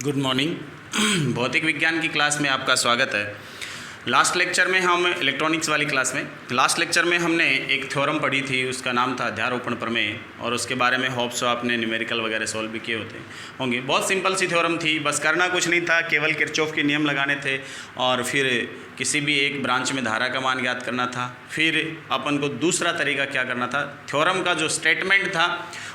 Good morning. भौतिक विज्ञान की क्लास में आपका स्वागत है। लास्ट लेक्चर में हम इलेक्ट्रॉनिक्स वाली क्लास में लास्ट लेक्चर में हमने एक थ्योरम पढ़ी थी, उसका नाम था अध्यारोपण प्रमेय, और उसके बारे में होप्स आपने न्यूमेरिकल वगैरह सॉल्व भी किए होते होंगे। बहुत सिंपल सी थ्योरम थी, बस करना कुछ नहीं था, केवल किरचॉफ के नियम लगाने थे और फिर किसी भी एक ब्रांच में धारा का मान ज्ञात करना था। फिर अपन को दूसरा तरीका क्या करना था, थ्योरम का जो स्टेटमेंट था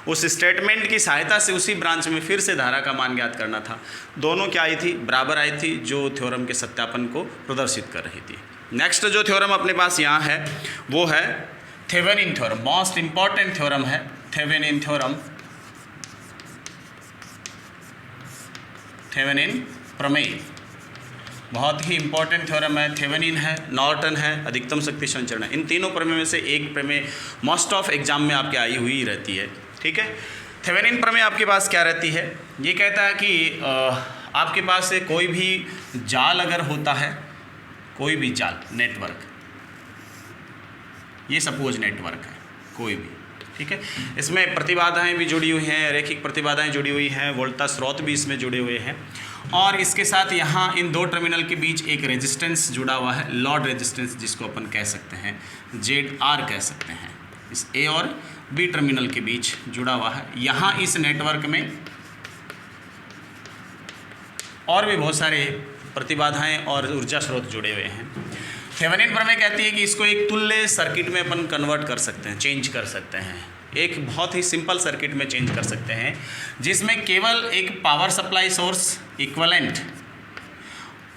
उस स्टेटमेंट की सहायता से उसी ब्रांच में फिर से धारा का मान ज्ञात करना था। दोनों क्या आई थी, बराबर आई थी, जो थ्योरम के सत्यापन को प्रदर्शित कर रही थी। नेक्स्ट जो थ्योरम अपने पास यहाँ है वो है Thevenin theorem. Most important theorem है थेवेनिन थ्योरम, थेवेनिन प्रमेय। बहुत ही इंपॉर्टेंट थ्योरम है। थेवेनिन है, नॉर्टन है, अधिकतम शक्ति संचरण है। इन तीनों प्रमेय में से एक प्रमेय मोस्ट ऑफ एग्जाम में आपके आई हुई रहती है। ठीक है, थेवेनिन प्रमेय आपके पास क्या रहती है, ये कहता है कि आपके पास से कोई भी जाल अगर होता है, कोई भी जाल नेटवर्क, ये सपोज नेटवर्क है कोई भी, ठीक है, इसमें प्रतिबाधाएं भी जुड़ी हुई हैं, रैखिक प्रतिबाधाएं जुड़ी हुई हैं, वोल्टा स्रोत भी इसमें जुड़े हुए हैं, और इसके साथ यहाँ इन दो टर्मिनल के बीच एक रेजिस्टेंस जुड़ा हुआ है, लॉड रेजिस्टेंस, जिसको अपन कह सकते हैं ZR कह सकते हैं। इस A और B टर्मिनल के बीच जुड़ा हुआ है। यहाँ इस नेटवर्क में और भी बहुत सारे प्रतिबाधाएं और ऊर्जा स्रोत जुड़े हुए हैं। थेवेनिन प्रमेय कहती है कि इसको एक तुल्य सर्किट में अपन कन्वर्ट कर सकते हैं, चेंज कर सकते हैं, एक बहुत ही सिंपल सर्किट में चेंज कर सकते हैं, जिसमें केवल एक power supply source, equivalent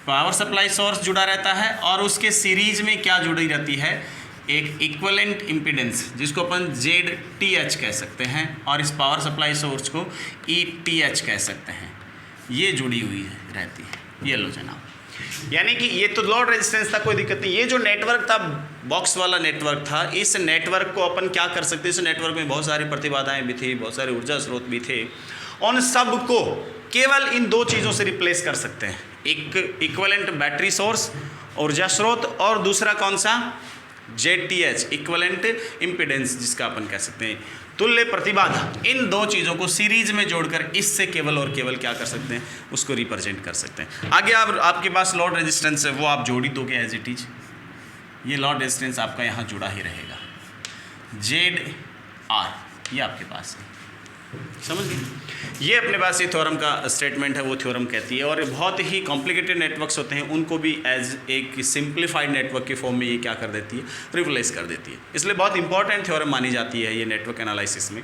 power supply source जुड़ा रहता है, और उसके सीरीज में क्या जुड़ी रहती है, एक इक्विवेलेंट इम्पीडेंस, जिसको अपन ZTH कह सकते हैं, और इस पावर सप्लाई सोर्स को ETH कह सकते हैं। ये जुड़ी हुई है रहती है, ये लो जनाब। यानी कि ये तो लोड रेजिस्टेंस था, कोई दिक्कत नहीं। ये जो नेटवर्क था, बॉक्स वाला नेटवर्क था, इस नेटवर्क को अपन क्या कर सकते हैं, इस नेटवर्क में बहुत सारी प्रतिबाधाएं भी थी, बहुत सारे ऊर्जा स्रोत भी थे, उन सब को केवल इन दो चीज़ों से रिप्लेस कर सकते हैं। एक इक्विवेलेंट बैटरी सोर्स, ऊर्जा स्रोत, और दूसरा कौन सा, ZTH इक्विवेलेंट इम्पीडेंस, जिसका अपन कह सकते हैं तुल्य प्रतिबाधा। इन दो चीज़ों को सीरीज में जोड़कर इससे केवल और केवल क्या कर सकते हैं, उसको रिप्रेजेंट कर सकते हैं। आगे आपके पास लॉड रेजिस्टेंस है, वो आप जोड़ी दोगे एज इट इज, ये लॉड रेजिस्टेंस आपका यहाँ जुड़ा ही रहेगा, ZR, ये आपके पास है, समझ गए। ये अपने पास ये थ्योरम का स्टेटमेंट है, वो थ्योरम कहती है। और बहुत ही कॉम्प्लिकेटेड नेटवर्क्स होते हैं, उनको भी एज एक सिंप्लीफाइड नेटवर्क के फॉर्म में ये क्या कर देती है, रिप्लेस कर देती है। इसलिए बहुत इंपॉर्टेंट थ्योरम मानी जाती है ये नेटवर्क एनालिसिस में।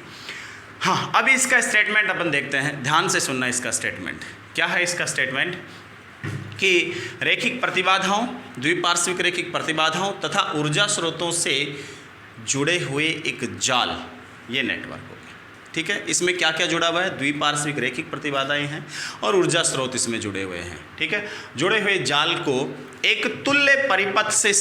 हाँ, अब इसका स्टेटमेंट अपन देखते हैं, ध्यान से सुनना। इसका स्टेटमेंट क्या है, इसका स्टेटमेंट कि रैखिक प्रतिबाधाओं, द्विपार्श्विक रैखिक प्रतिबाधाओं तथा ऊर्जा स्रोतों से जुड़े हुए एक जाल, ये नेटवर्क हो। ठीक है, इसमें क्या क्या जुड़ा हुआ है, द्विपार्श्विक रैखिक प्रतिबाधाएं हैं और ऊर्जा स्रोत इसमें जुड़े हुए हैं। ठीक है, जुड़े हुए जाल को एक तुल्य परिपथ से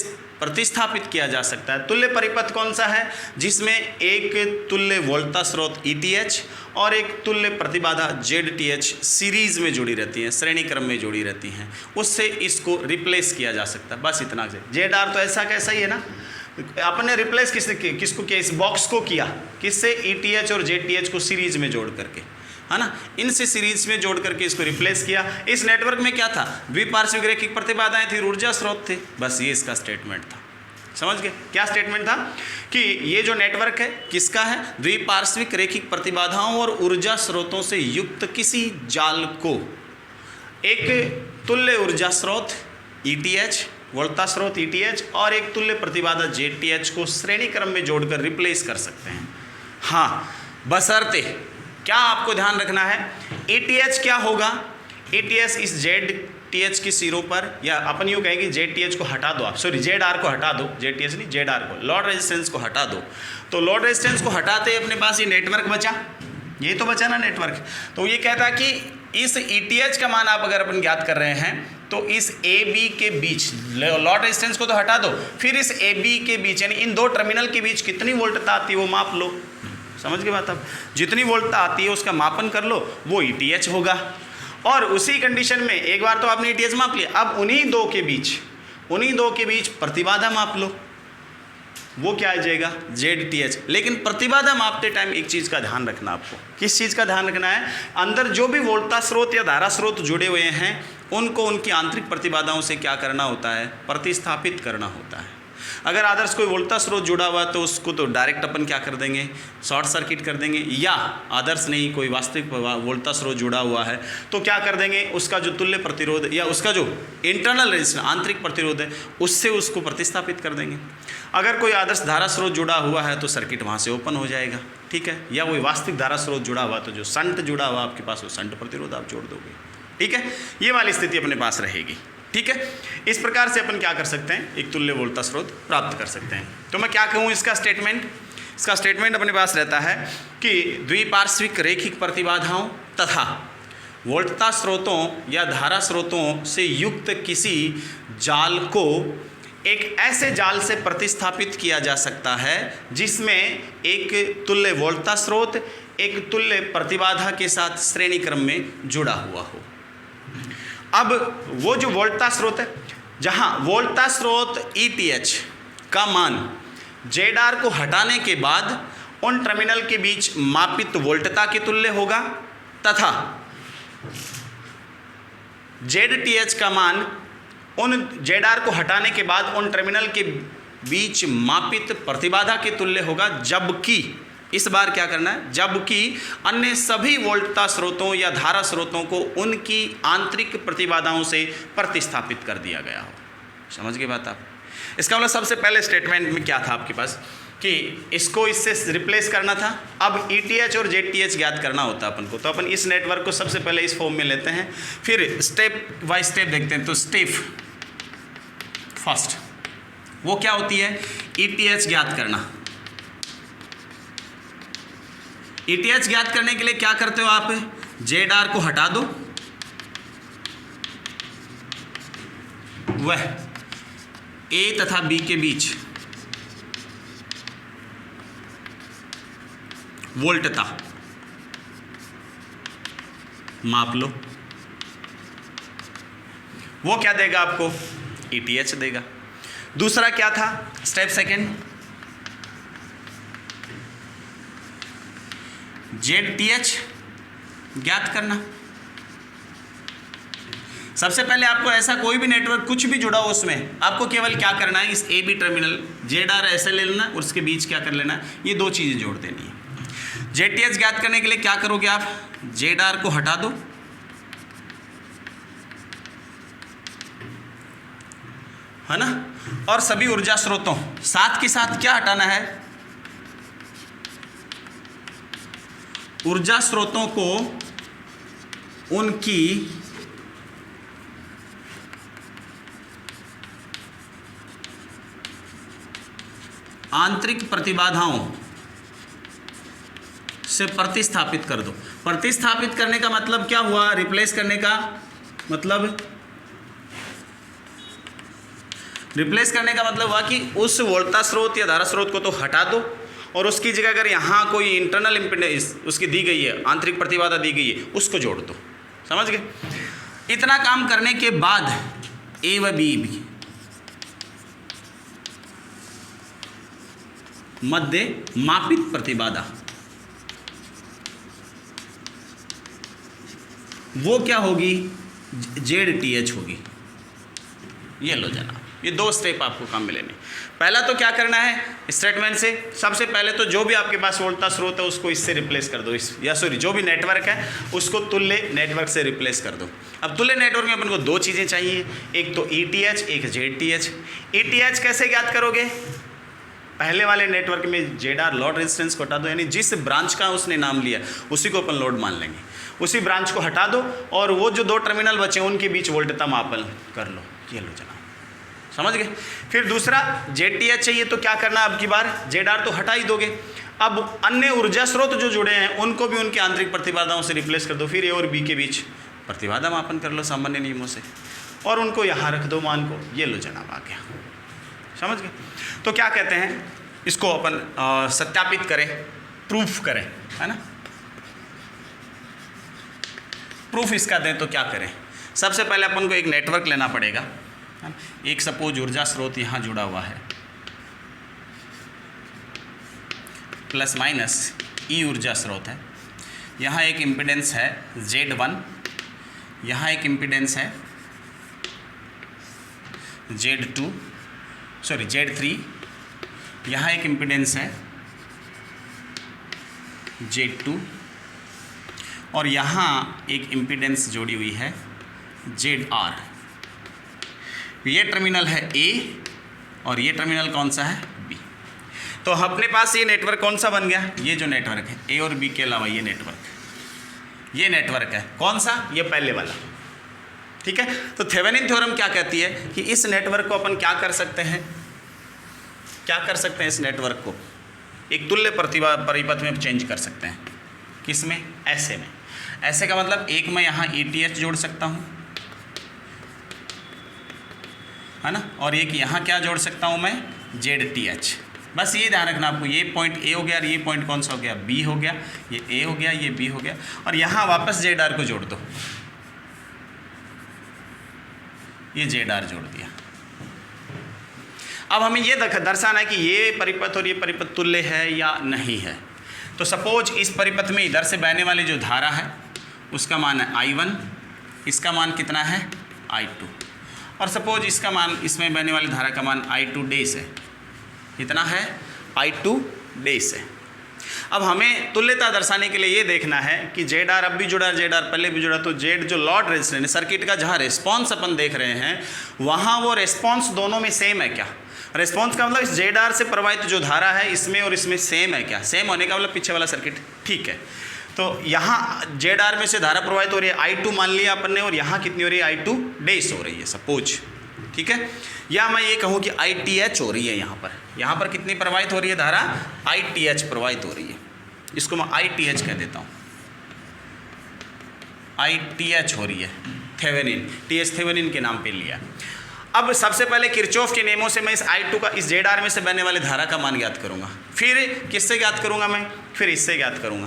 प्रतिस्थापित किया जा सकता है। तुल्य परिपथ कौन सा है, जिसमें एक तुल्य वोल्टा स्रोत ETH और एक तुल्य प्रतिबाधा ZTH सीरीज में जुड़ी रहती है, श्रेणी क्रम में जुड़ी रहती हैं, उससे इसको रिप्लेस किया जा सकता है। बस इतना से। ZR तो ऐसा कैसा ही है ना, आपने रिप्लेस किसको किया, इस बॉक्स को किया, किससे, ETH और ZTH को सीरीज में जोड़ करके, है ना, इनसे सीरीज में जोड़ करके इसको रिप्लेस किया। इस नेटवर्क में क्या था, द्विपार्श्विक रैखिक प्रतिबाधाएं थी, ऊर्जा स्रोत थे। बस ये इसका स्टेटमेंट था, समझ गए। क्या स्टेटमेंट था कि ये जो नेटवर्क है किसका है, द्विपार्श्विक रैखिक प्रतिबाधाओं और ऊर्जा स्रोतों से युक्त किसी जाल को एक तुल्य ऊर्जा स्रोत ETH, वोल्टा स्रोत ETH और एक तुल्य प्रतिबाधा ZTH को श्रेणी क्रम में जोड़कर रिप्लेस कर सकते हैं। हाँ, बशर्ते क्या आपको ध्यान रखना है, ETH क्या होगा, ETH इस ZTH की सिरों पर, या अपन यूँ कहेंगे ZTH को हटा दो आप, सॉरी ZR को हटा दो, ZTH नहीं ZR को, लॉड रेजिस्टेंस को हटा दो। तो लॉड रेजिस्टेंस को हटाते अपने पास ये नेटवर्क बचा, ये तो बचा ना नेटवर्क। तो ये कहता है कि इस ETH का मान आप अगर अपन ज्ञात कर रहे हैं, तो इस AB के बीच, लॉड रेजिस्टेंस को तो हटा दो, फिर इस AB के बीच, यानी इन दो टर्मिनल के बीच कितनी वोल्टता आती है वो माप लो। समझ गए बात। अब जितनी वोल्टता आती है उसका मापन कर लो, वो ETH होगा। और उसी कंडीशन में एक बार तो आपने ETH माप लिया, अब उन्हीं दो के बीच प्रतिबाधा माप लो। वो क्या आ जाएगा, ZTH। लेकिन प्रतिबाधा मापते टाइम एक चीज़ का ध्यान रखना, आपको किस चीज़ का ध्यान रखना है, अंदर जो भी वोल्टा स्रोत या धारा स्रोत जुड़े हुए हैं उनको उनकी आंतरिक प्रतिबाधाओं से क्या करना होता है, प्रतिस्थापित करना होता है। अगर आदर्श कोई वोल्टा स्रोत जुड़ा हुआ तो उसको तो डायरेक्ट अपन क्या कर देंगे, शॉर्ट सर्किट कर देंगे, या आदर्श नहीं कोई वास्तविक वोल्टा स्रोत जुड़ा हुआ है तो क्या कर देंगे, उसका जो तुल्य प्रतिरोध या उसका जो इंटरनल रेजिस्टेंस आंतरिक प्रतिरोध है उससे उसको प्रतिस्थापित कर देंगे। अगर कोई आदर्श धारा स्रोत जुड़ा हुआ है तो सर्किट वहाँ से ओपन हो जाएगा, ठीक है, या कोई वास्तविक धारा स्रोत जुड़ा हुआ तो जो संट जुड़ा हुआ आपके पास वो संट प्रतिरोध आप जोड़ दोगे, ठीक है, ये वाली स्थिति अपने पास रहेगी, ठीक है। इस प्रकार से अपन क्या कर सकते हैं, एक तुल्य वोल्टा स्रोत प्राप्त कर सकते हैं। तो मैं क्या कहूँ इसका स्टेटमेंट अपने पास रहता है कि द्विपार्श्विक रैखिक प्रतिबाधाओं तथा वोल्टता स्रोतों या धारा स्रोतों से युक्त किसी जाल को एक ऐसे जाल से प्रतिस्थापित किया जा सकता है जिसमें एक तुल्य वोल्टता स्रोत एक तुल्य प्रतिबाधा के साथ श्रेणी क्रम में जुड़ा हुआ हो। अब वो जो वोल्टता स्रोत है, जहाँ वोल्टता स्रोत ETH का मान ZR को हटाने के बाद उन टर्मिनल के बीच मापित वोल्टता के तुल्य होगा तथा ZTH का मान उन ZR को हटाने के बाद उन टर्मिनल के बीच मापित प्रतिबाधा के तुल्य होगा, जबकि इस बार क्या करना है, जबकि अन्य सभी वोल्टता स्रोतों या धारा स्रोतों को उनकी आंतरिक प्रतिबाधाओं से प्रतिस्थापित कर दिया गया हो। समझ गए बात आप? इसका मतलब सबसे पहले स्टेटमेंट में क्या था आपके पास कि इसको इससे रिप्लेस करना था, अब ETH और ZTH ज्ञात करना होता अपन को। तो अपन इस नेटवर्क को सबसे पहले इस फॉर्म में लेते हैं, फिर स्टेप बाय स्टेप देखते हैं। तो स्टेप फर्स्ट वो क्या होती है, ETH ज्ञात करना। ETH ज्ञात करने के लिए क्या करते हो आप, ZR को हटा दो, वह A तथा B के बीच वोल्टता माप लो, वो क्या देगा आपको, ETH देगा। दूसरा क्या था, स्टेप सेकंड, ZTH ज्ञात करना। सबसे पहले आपको ऐसा कोई भी नेटवर्क कुछ भी जुड़ा हो उसमें आपको केवल क्या करना है, इस AB टर्मिनल ZR ऐसे ले लेना और उसके बीच क्या कर लेना, ये दो चीज़ें जोड़ देनी है। ZTH ज्ञात करने के लिए क्या करोगे आप, ZR को हटा दो, है ना, और सभी ऊर्जा स्रोतों साथ के साथ क्या हटाना है, ऊर्जा स्रोतों को उनकी आंतरिक प्रतिबाधाओं से प्रतिस्थापित कर दो। प्रतिस्थापित करने का मतलब क्या हुआ, रिप्लेस करने का मतलब, रिप्लेस करने का मतलब हुआ कि उस वोल्टा स्रोत या धारा स्रोत को तो हटा दो और उसकी जगह अगर यहाँ कोई इंटरनल इम्पीडेंस उसकी दी गई है, आंतरिक प्रतिबाधा दी गई है, उसको जोड़ दो। समझ गए? इतना काम करने के बाद A व B भी मध्य मापित प्रतिबाधा, वो क्या होगी, ZTH होगी। ये लो जनाब, ये दो स्टेप आपको काम में लेने। पहला तो क्या करना है, स्टेटमेंट से सबसे पहले तो जो भी आपके पास वोल्टा स्रोत है उसको इससे रिप्लेस कर दो, इस या सॉरी जो भी नेटवर्क है उसको तुल्य नेटवर्क से रिप्लेस कर दो। अब तुल्य नेटवर्क में अपन को दो चीज़ें चाहिए, एक तो ETH एक ZTH। ETH कैसे ज्ञात करोगे, पहले वाले नेटवर्क में ZR लोड रेजिस्टेंस को हटा दो, यानी जिस ब्रांच का उसने नाम लिया उसी को अपन लोड मान लेंगे, उसी ब्रांच को हटा दो और वो जो दो टर्मिनल बचे उनके बीच वोल्टता मापन कर लो। ये लो जनाब, समझ गए? फिर दूसरा ZTH चाहिए तो क्या करना, अब की बार ZR तो हटा ही दोगे, अब अन्य ऊर्जा स्रोत जो जुड़े हैं उनको भी उनकी आंतरिक प्रतिबाधाओं से रिप्लेस कर दो। फिर A और B के बीच प्रतिबाधा मापन कर लो सामान्य नियमों से और उनको यहाँ रख दो मान को। ये लो जनाब, आ गया। समझ गए? तो क्या कहते हैं, इसको अपन सत्यापित करें, प्रूफ करें, है ना। प्रूफ इसका दें तो क्या करें, सबसे पहले अपन को एक नेटवर्क लेना पड़ेगा। एक सपोज ऊर्जा स्रोत यहाँ जुड़ा हुआ है, प्लस माइनस ई ऊर्जा स्रोत है, यहाँ एक इम्पिडेंस है Z1, यहाँ एक इम्पिडेंस है Z3, यहाँ एक इम्पिडेंस है Z2 और यहाँ एक इम्पिडेंस जोड़ी हुई है ZR। ये टर्मिनल है A और ये टर्मिनल कौन सा है B। तो अपने पास ये नेटवर्क कौन सा बन गया, ये जो नेटवर्क है A और B के अलावा ये नेटवर्क है कौन सा, ये पहले वाला। ठीक है, तो थेवेनिन थ्योरम क्या कहती है कि इस नेटवर्क को अपन क्या कर सकते हैं, इस नेटवर्क को एक तुल्य परिपथ में चेंज कर सकते हैं। किस में, ऐसे में। ऐसे का मतलब एक मैं यहाँ ETH जोड़ सकता हूँ, है ना, और एक यहाँ क्या जोड़ सकता हूँ मैं, ZTH। बस ये ध्यान रखना आपको, ये पॉइंट A हो गया और ये पॉइंट कौन सा हो गया, B हो गया, ये A हो गया, ये B हो गया, और यहाँ वापस ZR को जोड़ दो, ये ZR जोड़ दिया। अब हमें ये दर्शाना है कि ये परिपथ और ये परिपथ तुल्य है या नहीं है। तो सपोज इस परिपथ में इधर से बहने वाली जो धारा है उसका मान है I1, इसका मान कितना है I2, और सपोज इसका मान, इसमें बहने वाली धारा का मान I2 डेस है, कितना है I2 डेस है। अब हमें तुल्यता दर्शाने के लिए ये देखना है कि ZR अब भी जुड़ा, ZR पहले भी जुड़ा, तो Z जो लॉर्ड रेजिस्टेंस है सर्किट का, जहाँ रिस्पॉन्स अपन देख रहे हैं वहाँ वो रिस्पॉन्स दोनों में सेम है क्या। रिस्पॉन्स का मतलब इस ZR से प्रवाहित जो धारा है इसमें और इसमें सेम है क्या, सेम होने का मतलब पीछे वाला सर्किट ठीक है। तो यहाँ ZR में से धारा प्रवाहित हो रही है I2 मान लिया अपन ने, और यहाँ कितनी हो रही है I2 डेस हो रही है सपोज, ठीक है। या मैं ये कहूँ कि ITH हो रही है, यहाँ पर कितनी प्रवाहित हो रही है धारा, ITH प्रवाहित हो रही है, इसको मैं ITH कह देता हूँ, ITH हो रही है, थेवेनिन, TH थेवेनिन के नाम पे लिया। अब सबसे पहले किरचॉफ के नियमों से मैं इस I2 का, इस ZR में से बहने वाली धारा का मान ज्ञात करूँगा, फिर किससे ज्ञात करूँगा मैं, फिर इससे ज्ञात करूँगा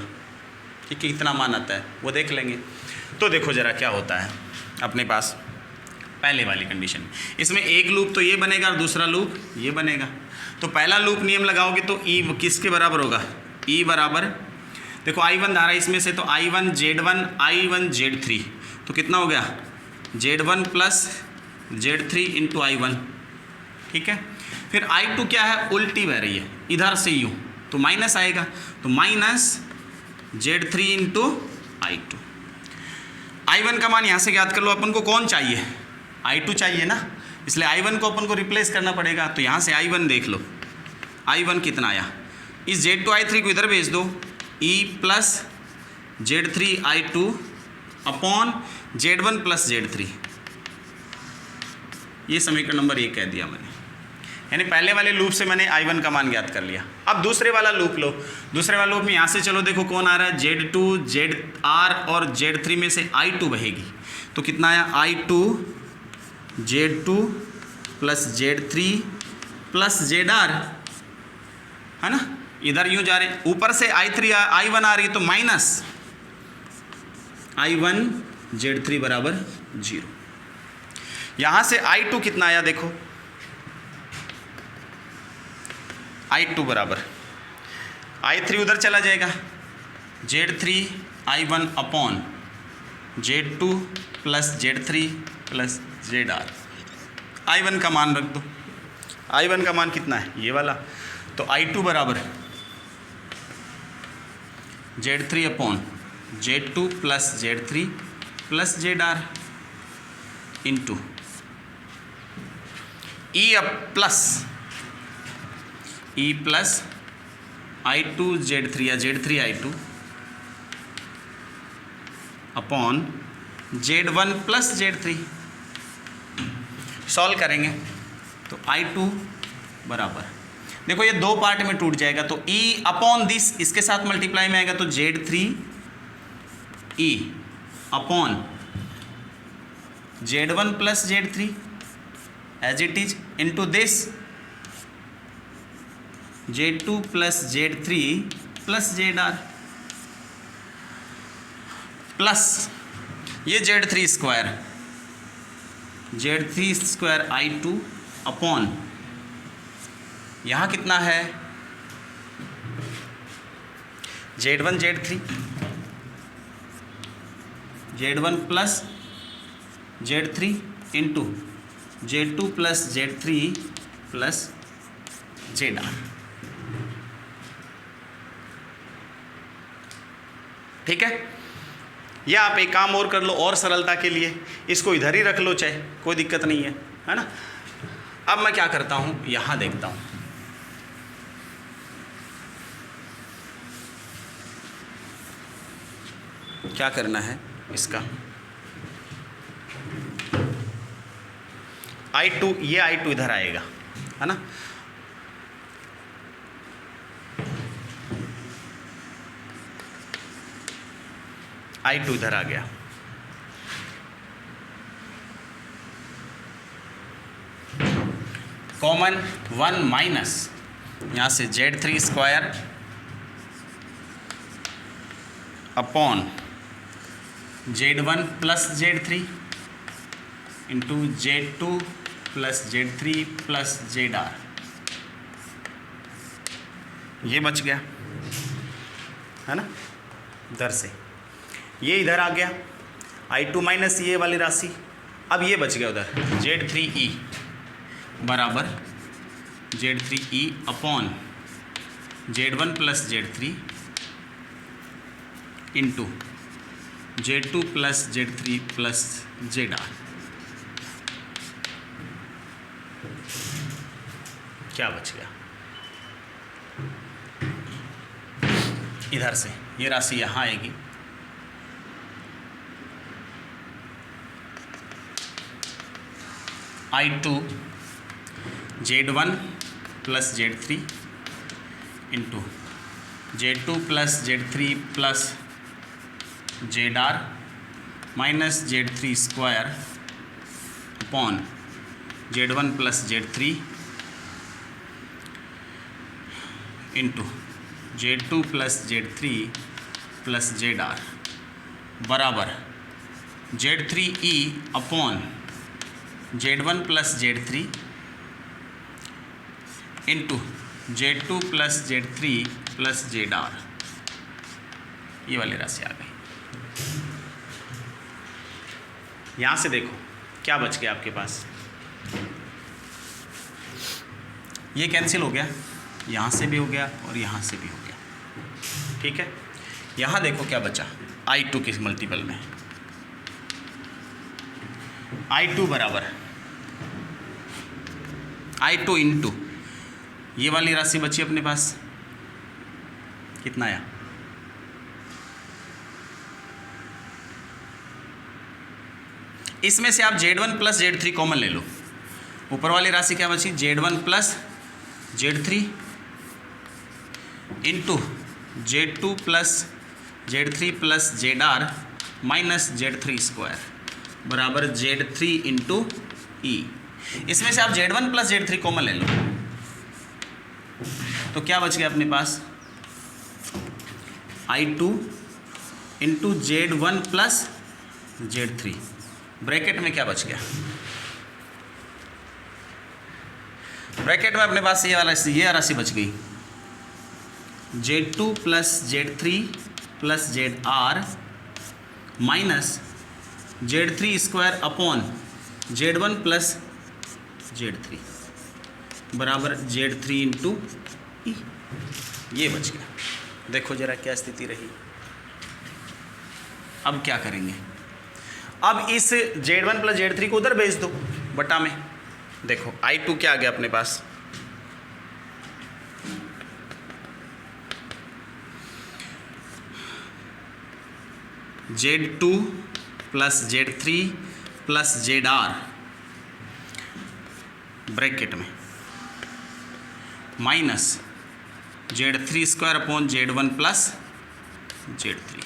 कि कितना मान आता है, वो देख लेंगे। तो देखो ज़रा क्या होता है अपने पास पहले वाली कंडीशन, इसमें एक लूप तो ये बनेगा और दूसरा लूप ये बनेगा। तो पहला लूप नियम लगाओगे तो E किसके बराबर होगा, E बराबर, देखो I1 धारा इसमें से, तो I1 Z1 I1 Z3, तो कितना हो गया Z1 plus Z3 into I1, ठीक है। फिर I2 क्या है, उल्टी बह रही है इधर से यूँ, तो माइनस आएगा, तो minus Z3 into I2। I1 का मान यहाँ से ज्ञात कर लो, अपन को कौन चाहिए, I2 चाहिए ना, इसलिए I1 को अपन को रिप्लेस करना पड़ेगा। तो यहाँ से I1 देख लो, I1 कितना आया, इस Z2 I3 को इधर भेज दो, E plus Z3 I2 upon Z1 plus Z3, ये समीकरण नंबर 1 कह दिया मैंने, यानी पहले वाले लूप से मैंने I1 का मान ज्ञात कर लिया। अब दूसरे वाला लूप लो, दूसरे वाला लूप में यहाँ से चलो, देखो कौन आ रहा है, Z2 ZR और Z3 में से I2 बहेगी, तो कितना आया I2 Z2 plus Z3 plus ZR, है ना, इधर यूँ जा रहे हैं, ऊपर से I1 आ रही है, तो माइनस I1 Z3 बराबर 0। यहाँ से I2 कितना आया, देखो I2 बराबर I3 उधर चला जाएगा, Z3 I1 upon Z2 plus Z3 plus ZR। I1 का मान रख दो, I1 का मान कितना है, ये वाला, तो I2 बराबर Z3 upon Z2 plus Z3 plus ZR into E plus I2 Z3 या Z3 I2 upon Z1 plus Z3। Solve करेंगे तो I2 बराबर, देखो ये दो पार्ट में टूट जाएगा, तो E अपॉन दिस इसके साथ मल्टीप्लाई में आएगा, तो Z3 E upon Z1 plus Z3 as it is into this Z2 plus Z3 plus ZR plus ये Z3 स्क्वायर I2 अपॉन यहाँ कितना है Z1 Z3 Z1 plus Z3 into Z2 plus Z3 plus ZR। ठीक है, या आप एक काम और कर लो, और सरलता के लिए इसको इधर ही रख लो, चाहे कोई दिक्कत नहीं है ना। अब मैं क्या करता हूँ, यहाँ देखता हूँ, क्या करना है इसका। I2, ये I2 इधर आएगा, है ना। I2 इधर आ गया, कॉमन 1 माइनस यहाँ से Z3 square upon Z1 plus Z3 into Z2 plus Z3 plus ZR। ये बच गया, है ना, इधर से ये इधर आ गया I2 माइनस ये वाली राशि। अब ये बच गया उधर Z3E बराबर Z3E upon Z1 plus Z3 into Z2 plus Z3 plus ZR। क्या बच गया, इधर से ये राशि यहाँ आएगी, I2 Z1 plus Z3 into Z2 plus Z3 plus ZR minus Z3 square upon Z1 plus Z3 into Z2 plus Z3 plus ZR बराबर Z3E upon Z1 plus Z3 into Z2 plus Z3 plus ZR। ये वाली राशि आ गई। यहाँ से देखो क्या बच गया आपके पास, ये कैंसिल हो गया, यहाँ से भी हो गया और यहाँ से भी हो गया। ठीक है, यहाँ देखो क्या बचा I2 के मल्टीपल में, I2 बराबर I2 इंटू ये वाली राशि बची अपने पास, कितना आया, इसमें से आप Z1 प्लस Z3 कॉमन ले लो। ऊपर वाली राशि क्या बची, Z1 plus Z3 into Z2 plus Z3 plus ZR minus Z3 square बराबर Z3 इंटू E। इसमें से आप Z1 प्लस Z3 कॉमन ले लो, तो क्या बच गया अपने पास, I2 into Z1 plus Z3 bracket में क्या बच गया, ब्रैकेट में अपने पास ये राशि बच गई Z2 plus Z3 plus ZR minus Z3 square upon Z1 plus Z3 बराबर Z3 इंटू E। ये बच गया। देखो जरा क्या स्थिति रही। अब क्या करेंगे, अब इस Z1 प्लस Z3 को उधर भेज दो बटा में। देखो I2 क्या आ गया अपने पास, Z2 plus Z3 plus ZR bracket में minus Z3 square upon Z1 plus Z3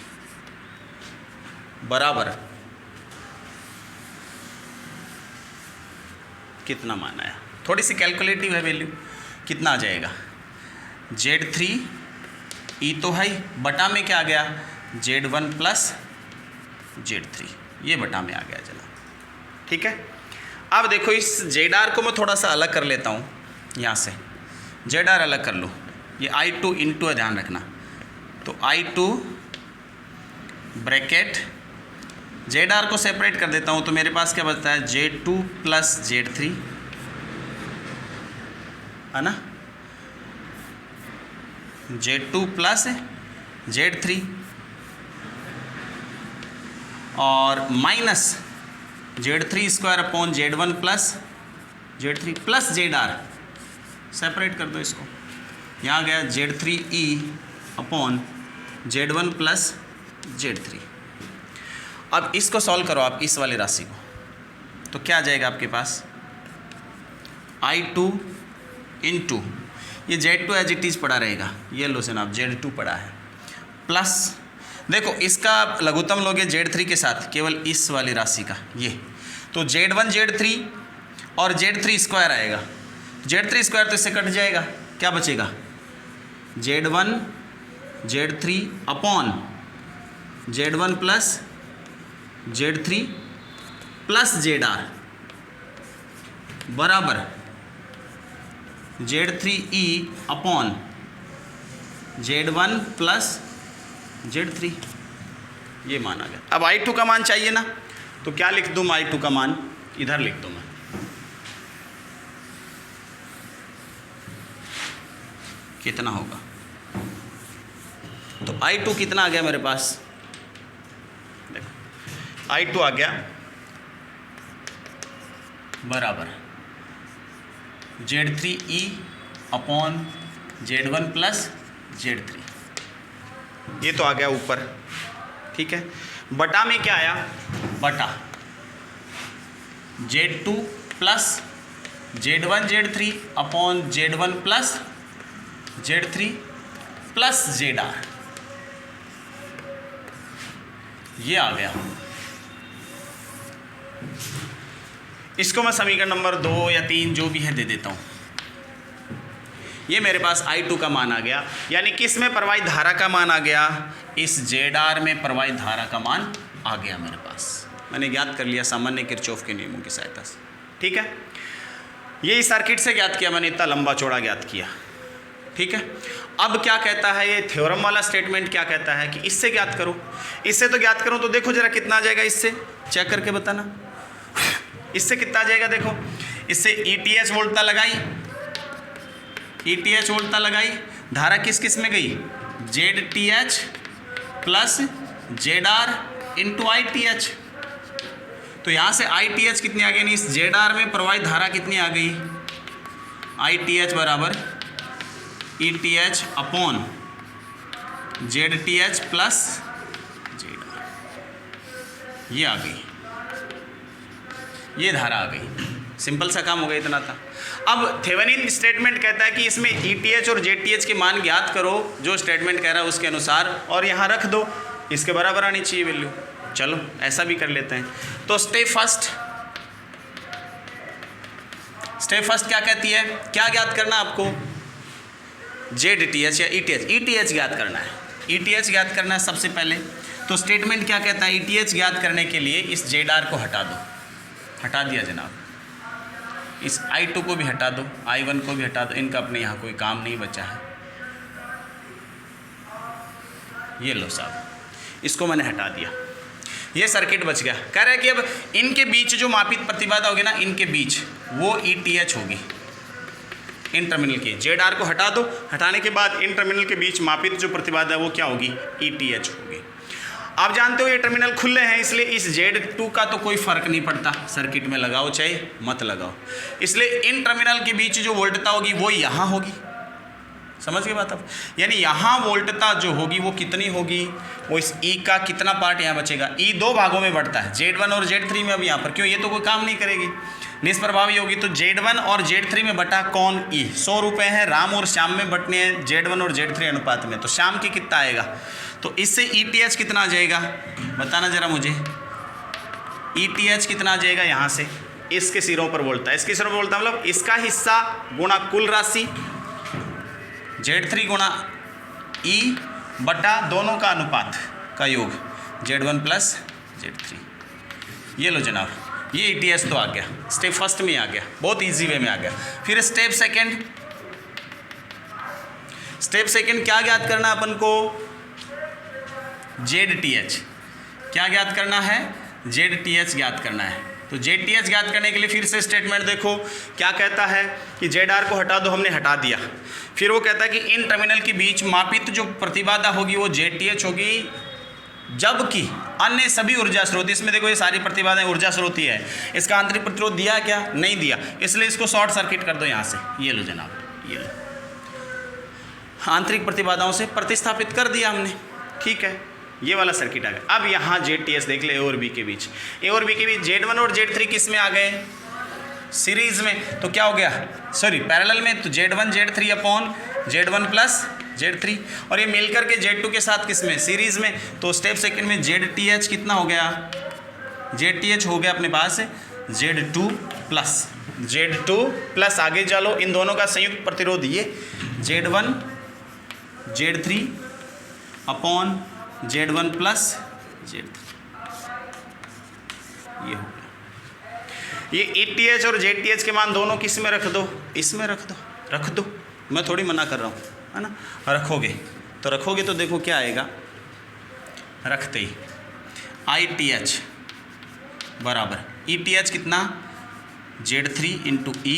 बराबर कितना माना है, थोड़ी सी कैलकुलेटिव है वैल्यू, कितना आ जाएगा Z3 E तो है बटा में क्या आ गया Z1 प्लस Z3, ये बटा में आ गया चला। ठीक है, अब देखो इस ZR को मैं थोड़ा सा अलग कर लेता हूँ, यहाँ से ZR अलग कर लो, ये I2 इंटू है ध्यान रखना। तो I2 ब्रैकेट ZR को सेपरेट कर देता हूँ, तो मेरे पास क्या बचता है Z2 प्लस Z3, है ना, Z2 प्लस Z3 और minus Z3 square upon Z1 plus Z3 plus ZR, separate कर दो इसको, यहाँ गया Z3E upon Z1 plus Z3। अब इसको सॉल्व करो आप, इस वाली राशि को, तो क्या आ जाएगा आपके पास I2 इंटू ये Z2 एज इट इज़ पड़ा रहेगा, ये लो से ना आप Z2 पड़ा है, प्लस देखो इसका लघुत्तम लोगे Z3 के साथ केवल इस वाली राशि का ये, तो Z1 Z3 और Z3 स्क्वायर आएगा, Z3 स्क्वायर तो इससे कट जाएगा, क्या बचेगा Z1 Z3 upon Z1 plus Z3 plus ZR बराबर Z3E upon Z1 plus Z3, ये मान आ गया। अब I2 का मान चाहिए ना, तो क्या लिख दूँ I2 का मान, इधर लिख दूँ मैं, कितना होगा, तो I2 कितना आ गया मेरे पास, देखो I2 आ गया बराबर Z3E upon Z1 plus Z3, ये तो आ गया ऊपर, ठीक है, बटा में क्या आया, बटा Z2 plus Z1 Z3 upon Z1 plus Z3 plus ZR, ये आ गया। इसको मैं समीकरण नंबर 2 या 3 जो भी है दे देता हूँ। ये मेरे पास I2 का मान आ गया, यानी कि इसमें प्रवाहित धारा का मान आ गया, इस ZR में प्रवाहित धारा का मान आ गया मेरे पास, मैंने ज्ञात कर लिया सामान्य किरचॉफ के नियमों की सहायता से, ठीक है। ये इस सर्किट से ज्ञात किया मैंने, इतना लंबा चौड़ा ज्ञात किया, ठीक है। अब क्या कहता है ये थ्योरम वाला स्टेटमेंट, क्या कहता है कि इससे ज्ञात करो, इससे तो ज्ञात करो, तो देखो जरा कितना आ जाएगा, इससे चेक करके बताना, इससे कितना आ जाएगा, देखो इससे ETH वोल्टता लगाई, ETH वोल्टता लगाई, धारा किस किस में गई, ZTH plus ZR into ITH, तो यहाँ से ITH कितनी आ गई, इस ZR में प्रवाहित धारा कितनी आ गई, ITH बराबर ETH upon ZTH plus ZR, ये आ गई, ये धारा आ गई, सिंपल सा काम हो गया, इतना था। अब थेवेनिन स्टेटमेंट कहता है कि इसमें ETH और ZTH के मान ज्ञात करो, जो स्टेटमेंट कह रहा है उसके अनुसार, और यहाँ रख दो, इसके बराबर आनी चाहिए वैल्यू, चलो ऐसा भी कर लेते हैं। तो स्टेप फर्स्ट क्या कहती है, क्या ज्ञात करना आपको, ZTH या ETH ज्ञात करना है, ETH ज्ञात करना है सबसे पहले। तो स्टेटमेंट क्या कहता है, ETH ज्ञात करने के लिए इस ZR को हटा दो, हटा दिया जनाब, इस I2 को भी हटा दो, I1 को भी हटा दो, इनका अपने यहाँ कोई काम नहीं बचा है, ये लो साहब, इसको मैंने हटा दिया, ये सर्किट बच गया। कह रहा है कि अब इनके बीच जो मापित प्रतिबाधा होगी ना, इनके बीच वो ETH होगी, इन टर्मिनल की, ZR को हटा दो, हटाने के बाद इन टर्मिनल के बीच मापित जो प्रतिबाधा है वो क्या होगी, ETH होगी। आप जानते हो ये टर्मिनल खुले हैं, इसलिए इस Z2 का तो कोई फर्क नहीं पड़ता, सर्किट में लगाओ चाहे मत लगाओ, इसलिए इन टर्मिनल के बीच जो वोल्टता होगी वो यहाँ होगी, समझ गए बात आप, यानी यहाँ वोल्टता जो होगी वो कितनी होगी, वो इस E का कितना पार्ट यहाँ बचेगा, E दो भागों में बढ़ता है, Z1 और Z3 में, अब यहाँ पर क्यों, ये तो कोई काम नहीं करेगी, निष्प्रभावी होगी, तो Z1 और Z3 में बटा कौन, E 100 रुपये है, राम और श्याम में बटने हैं Z1 और Z3 अनुपात में, तो श्याम की कितना आएगा, तो इससे ETH कितना आ जाएगा, बताना जरा मुझे, ETH कितना आ जाएगा यहाँ से, इसके सिरों पर बोलता है, इसके सिरों पर बोलता है मतलब इसका हिस्सा गुणा कुल राशि Z3 गुणा E बटा दोनों का अनुपात का योग Z1 प्लस Z3, ये लो जनाब, ये ETH तो आ गया, स्टेप फर्स्ट में आ गया, बहुत इजी वे में आ गया। फिर स्टेप सेकंड क्या ज्ञात करना अपन को, ZTH क्या ज्ञात करना है? ZTH ज्ञात करना है। तो ZTH ज्ञात करने के लिए फिर से स्टेटमेंट देखो क्या कहता है कि ZR को हटा दो, हमने हटा दिया। फिर वो कहता है कि इन टर्मिनल के बीच मापित जो प्रतिबाधा होगी वो ZTH होगी, जबकि अन्य सभी ऊर्जा स्रोत, इसमें देखो ये सारी प्रतिबाधाएं ऊर्जा स्रोत ही है, इसका आंतरिक प्रतिरोध दिया है क्या? नहीं दिया, इसलिए इसको शॉर्ट सर्किट कर दो यहाँ से। ये लो जनाब, ये लो, आंतरिक प्रतिबाधाओं से प्रतिस्थापित कर दिया हमने, ठीक है, ये वाला सर्किट आ गया। अब यहाँ ZTH देख ले, ए और बी के बीच, ए और बी के बीच Z1 और Z3 किस में आ गए? सीरीज में। तो क्या हो गया, सॉरी पैरेलल में, तो Z1 Z3 upon Z1 plus Z3, और ये मिलकर के Z2 के साथ किस में? सीरीज में। तो स्टेप सेकंड में ZTH कितना हो गया? ZTH हो गया अपने पास Z2 प्लस आगे चलो, इन दोनों का संयुक्त प्रतिरोध ये Z1 Z3 upon Z1 plus Z3, ये हो गया। ये ETH और ZTH के मान दोनों किस में रख दो? इसमें रख दो, मैं थोड़ी मना कर रहा हूँ, है ना। रखोगे तो देखो क्या आएगा, रखते ही ITH बराबर ETH कितना? Z3 into E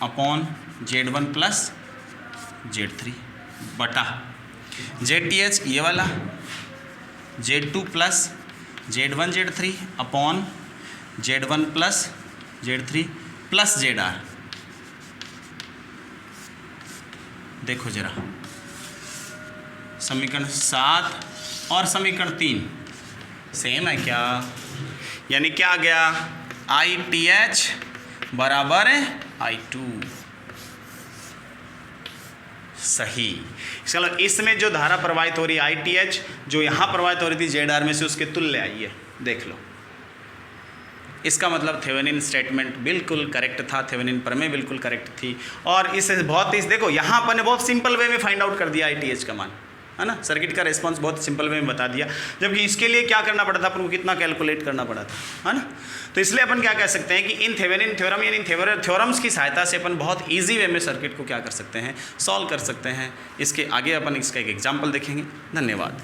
upon Z1 plus Z3 बटा ZTH ये वाला Z2 plus Z1 Z3 upon Z1 plus Z3 plus ZR। देखो जरा, समीकरण 7 और समीकरण 3 सेम है क्या? यानी क्या आ गया? ITH बराबर I2, सही। चलो, इसमें जो धारा प्रवाहित हो रही है ITH, जो यहाँ प्रवाहित हो रही थी ZR में से, उसके तुल्य आई है, देख लो। इसका मतलब थेवेनिन स्टेटमेंट बिल्कुल करेक्ट था, थेवेनिन प्रमेय बिल्कुल करेक्ट थी। और इस बहुत ही देखो, यहाँ अपन ने बहुत सिंपल वे में फाइंड आउट कर दिया ITH का मान, है ना। सर्किट का रिस्पांस बहुत सिंपल वे में बता दिया, जबकि इसके लिए क्या करना पड़ा था अपन को, कितना कैलकुलेट करना पड़ा था, है ना। तो इसलिए अपन क्या कह सकते हैं कि इन थेवेनिन थ्योरम यानी थ्योरम्स की सहायता से अपन बहुत ईजी वे में सर्किट को क्या कर सकते हैं, सॉल्व कर सकते हैं। इसके आगे अपन इसका एक एग्जाम्पल देखेंगे। धन्यवाद।